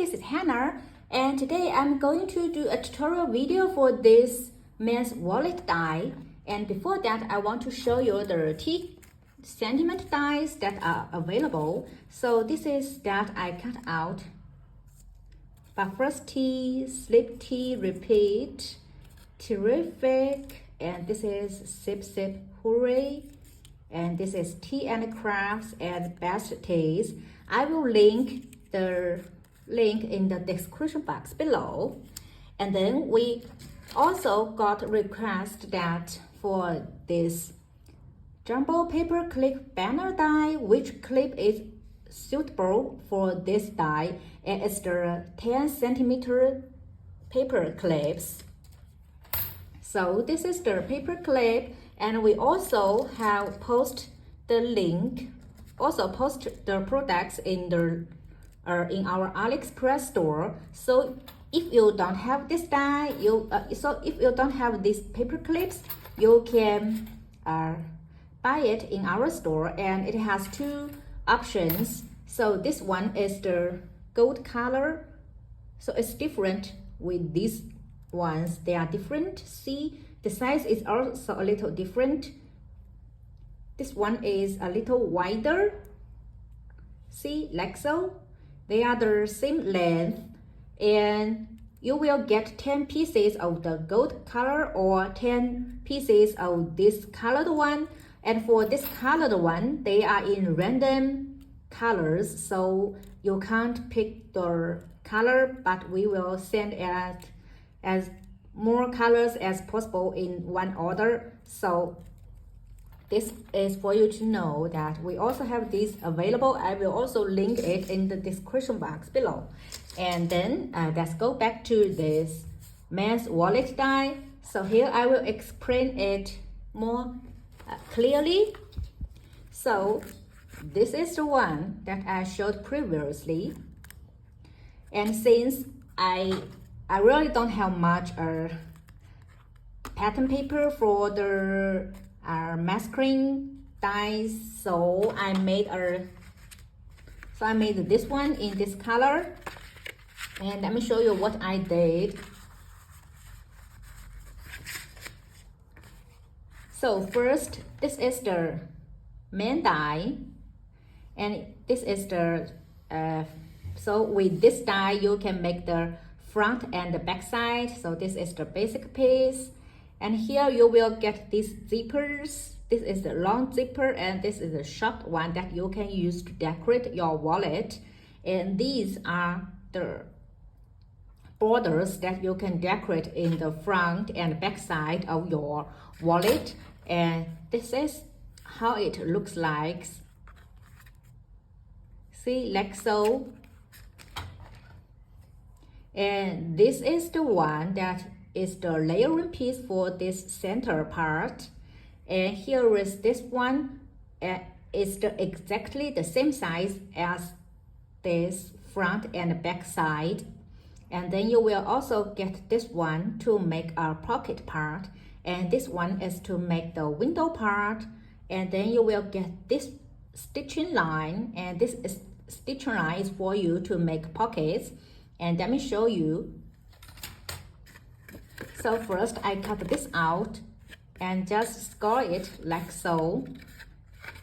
this is Hannah, and today I'm going to do a tutorial video for this men's wallet die. And before that, I want to show you the T sentiment dies that are available. So this is that I cut out. But first T, slip T, repeat, terrific, and this is sip sip hooray, and this is tea and crafts and best teas. I will link the link in the description box below. And then we also got a request that for this jumbo paper clip banner die, which clip is suitable for this die, and it's the 10 centimeter paper clips. So this is the paper clip, and we also have post the link, also post the products in the in our AliExpress store. So if you don't have this die, if you don't have these paper clips, you can buy it in our store, and it has two options. So this one is the gold color, so it's different with these ones. They are different. See, the size is also a little different. This one is a little wider. See, like so. They are the same length, and you will get 10 pieces of the gold color or 10 pieces of this colored one. And for this colored one, they are in random colors, so you can't pick the color, but we will send it as more colors as possible in one order. So this is for you to know that we also have this available. I will also link it in the description box below. And then let's go back to this men's wallet die. So here I will explain it more clearly. So this is the one that I showed previously, and since I really don't have much pattern paper for the masking dies, so I made this one in this color. And let me show you what I did. So first, this is the main die, and this is the so with this die you can make the front and the back side. So this is the basic piece, and here you will get these zippers. This is the long zipper, and this is the short one that you can use to decorate your wallet. And these are the borders that you can decorate in the front and back side of your wallet. And this is how it looks like. See, like so. And this is the one that is the layering piece for this center part. And here is this one. It's exactly the same size as this front and back side. And then you will also get this one to make our pocket part, and this one is to make the window part. And then you will get this stitching line, and this is stitching line is for you to make pockets. And let me show you. So first I cut this out and just score it like so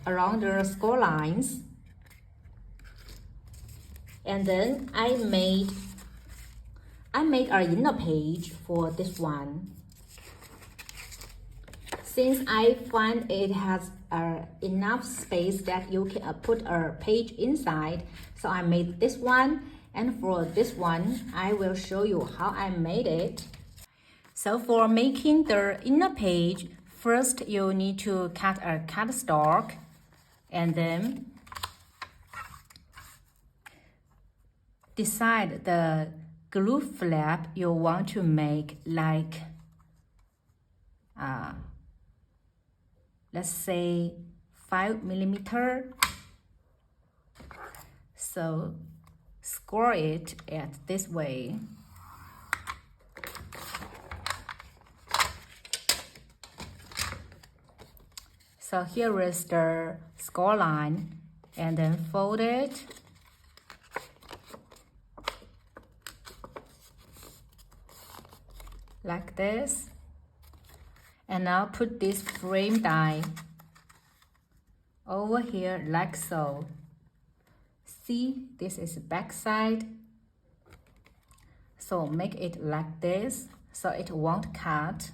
around the score lines. And then I made an inner page for this one. Since I find it has enough space that you can put a page inside, so I made this one. And for this one, I will show you how I made it. So for making the inner page, first you need to cut a cardstock, and then decide the glue flap you want to make, like let's say 5 millimeter. So score it at this way. So here is the score line, and then fold it like this. And now put this frame die over here like so. See, this is the back side. So make it like this so it won't cut.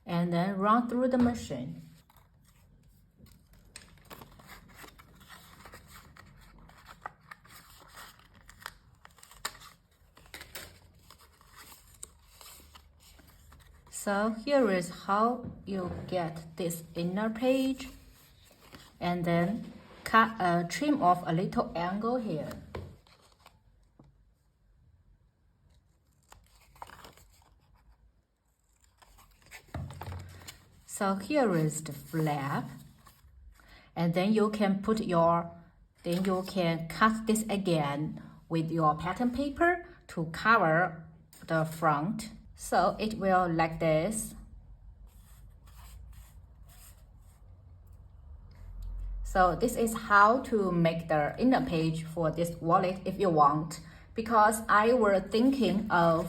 And then run through the machine. So here is how you get this inner page, and then trim off a little angle here. So here is the flap, and then you can you can cut this again with your pattern paper to cover the front. So it will like this. So this is how to make the inner page for this wallet if you want, because I were thinking of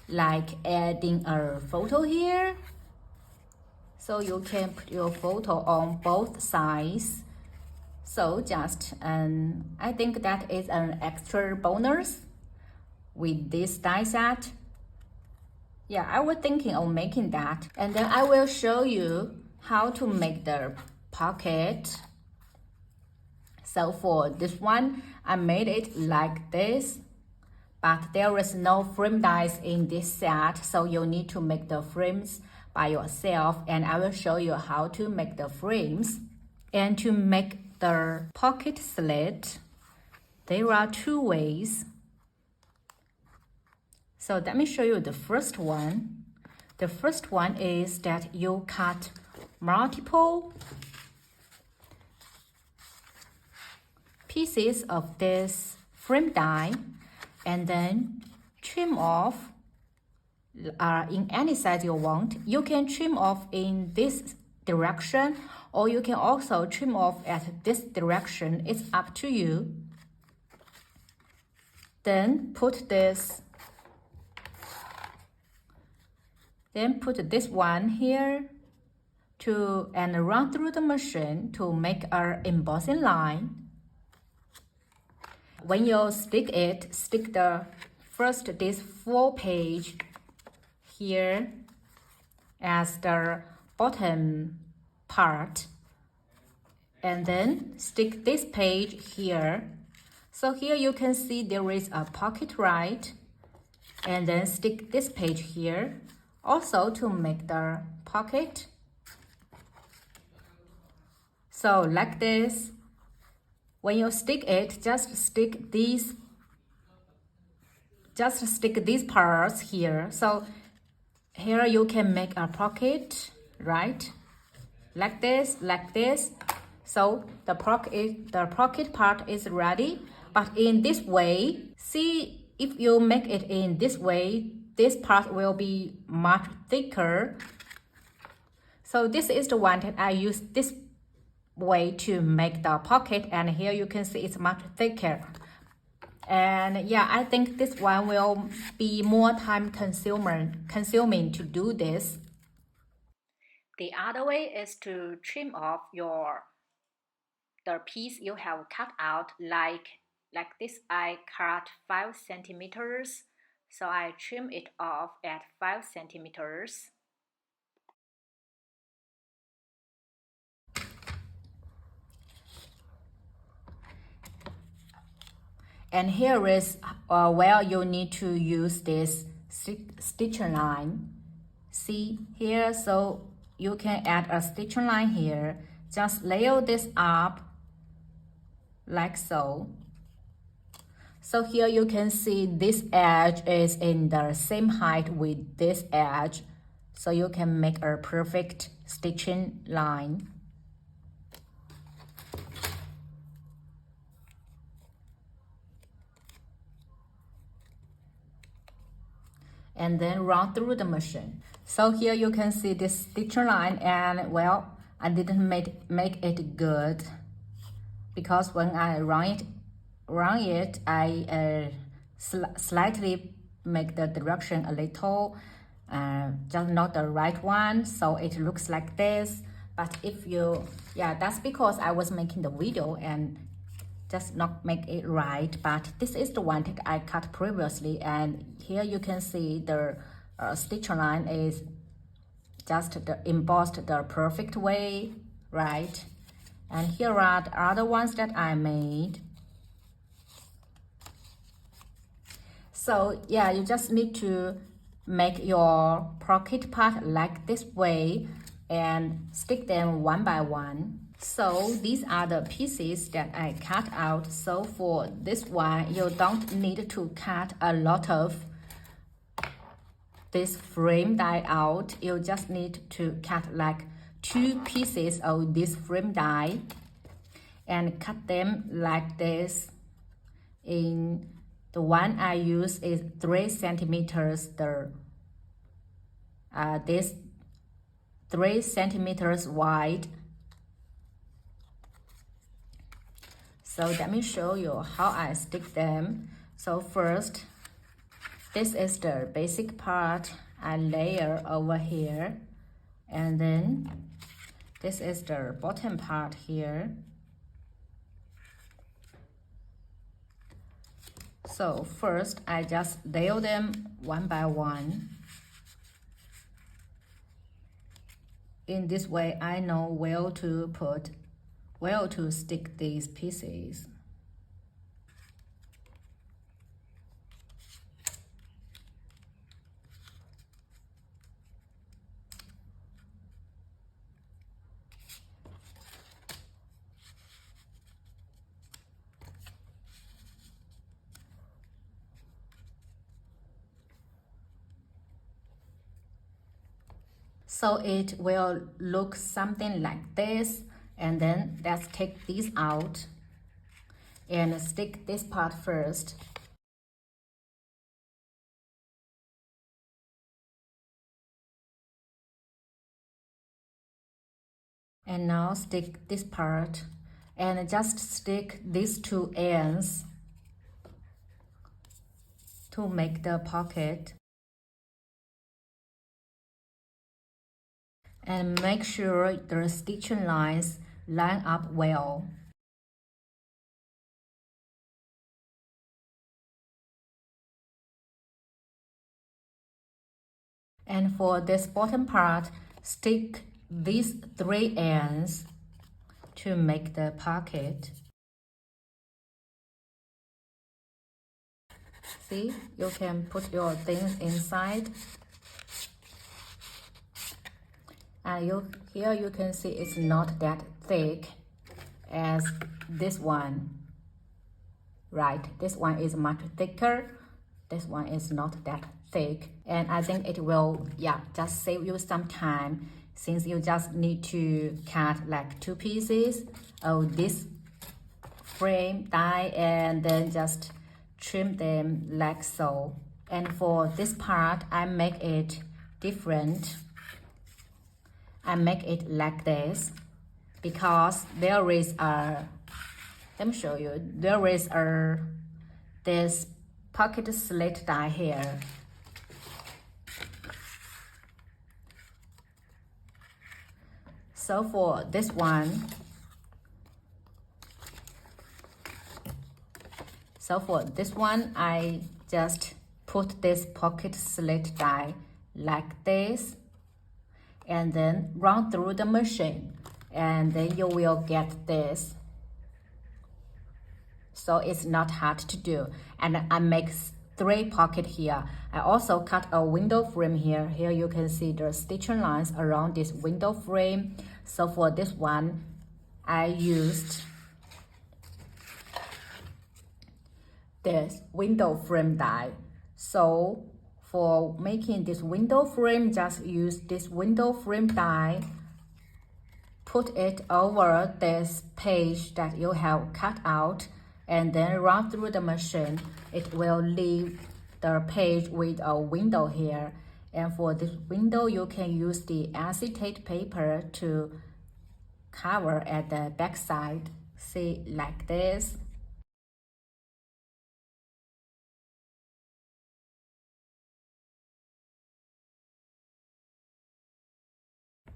like adding a photo here. So you can put your photo on both sides. So just, I think that is an extra bonus with this die set. Yeah, I was thinking of making that. And then I will show you how to make the pocket. So for this one, I made it like this, but there is no frame dies in this set. So you need to make the frames by yourself, and I will show you how to make the frames. And to make the pocket slit, there are two ways. So let me show you the first one. The first one is that you cut multiple pieces of this frame die and then trim off in any size you want. You can trim off in this direction, or you can also trim off at this direction. It's up to you. Then put this one here and run through the machine to make our embossing line. When you stick it, stick this full page here as the bottom part, and then stick this page here. So here you can see there is a pocket, right? And then stick this page here also to make the pocket. So like this. When you stick it, just stick these parts here. So here you can make a pocket, right? Like this, like this. So the pocket part is ready. But in this way, see, if you make it in this way, this part will be much thicker. So this is the one that I use this way to make the pocket, and here you can see it's much thicker. And yeah, I think this one will be more time consuming to do this. The other way is to trim off the piece you have cut out, like this. I cut 5 centimeters, so I trim it off at 5 centimeters. And here is where you need to use this stitching line. See here, so you can add a stitching line here. Just layer this up like so. So here you can see this edge is in the same height with this edge. So you can make a perfect stitching line. and then run through the machine. So here you can see this stitcher line, and well, I didn't make it good because when I run it, I slightly make the direction a little, just not the right one, so it looks like this. But if you, yeah, that's because I was making the video and just not make it right. But this is the one that I cut previously, and here you can see the stitcher line is just embossed the perfect way, right? And here are the other ones that I made. So yeah, you just need to make your pocket part like this way and stick them one by one. So these are the pieces that I cut out. So for this one, you don't need to cut a lot of this frame die out. You just need to cut like 2 pieces of this frame die and cut them like this. In the one I use is 3 centimeters. This 3 centimeters wide. So let me show you how I stick them. So first, this is the basic part I layer over here, and then this is the bottom part here. So first I just layer them one by one. In this way I know where to stick these pieces. So it will look something like this, and then let's take these out and stick this part first. And now stick this part and just stick these 2 ends to make the pocket. And make sure the stitching lines line up well. And for this bottom part, stick these 3 ends to make the pocket. See, you can put your things inside. And here you can see it's not that thick as this one, right? This one is much thicker. This one is not that thick, and I think it will, yeah, just save you some time, since you just need to cut like 2 pieces of this frame die and then just trim them like so. And for this part, I make it different. I make it like this because there is a, let me show you, there is this pocket slit die here. So for this one, I just put this pocket slit die like this and then run through the machine, and then you will get this. So it's not hard to do. And I make 3 pockets here. I also cut a window frame here. Here you can see the stitching lines around this window frame. So for this one, I used this window frame die. So for making this window frame, just use this window frame die, put it over this page that you have cut out, and then run through the machine. It will leave the page with a window here. And for this window, you can use the acetate paper to cover at the back side. See, like this.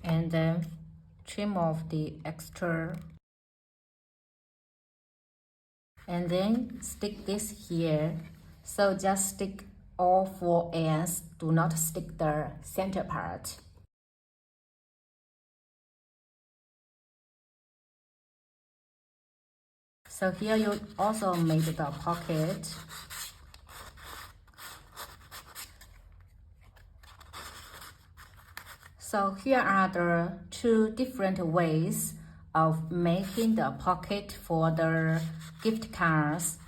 And then trim off the extra. And then stick this here. So just stick all 4 ends. Do not stick the center part. So here you also made the pocket. So here are the 2 different ways of making the pocket for the gift cards.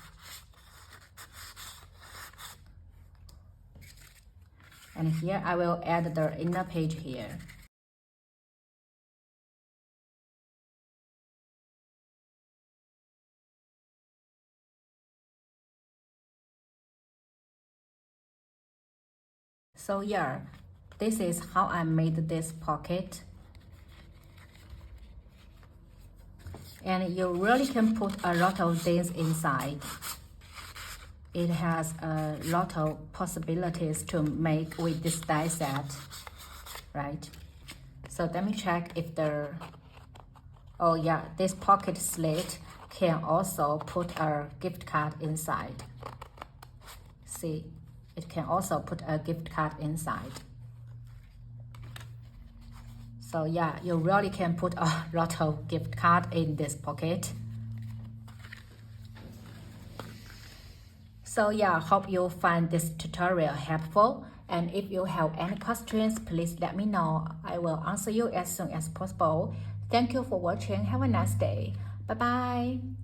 And here I will add the inner page here. So yeah, this is how I made this pocket. And you really can put a lot of things inside. It has a lot of possibilities to make with this die set, right? So let me check if the, oh yeah, this pocket slit can also put a gift card inside. See, it can also put a gift card inside. So yeah, you really can put a lot of gift card in this pocket. So yeah, hope you find this tutorial helpful. And if you have any questions, please let me know. I will answer you as soon as possible. Thank you for watching. Have a nice day. Bye bye.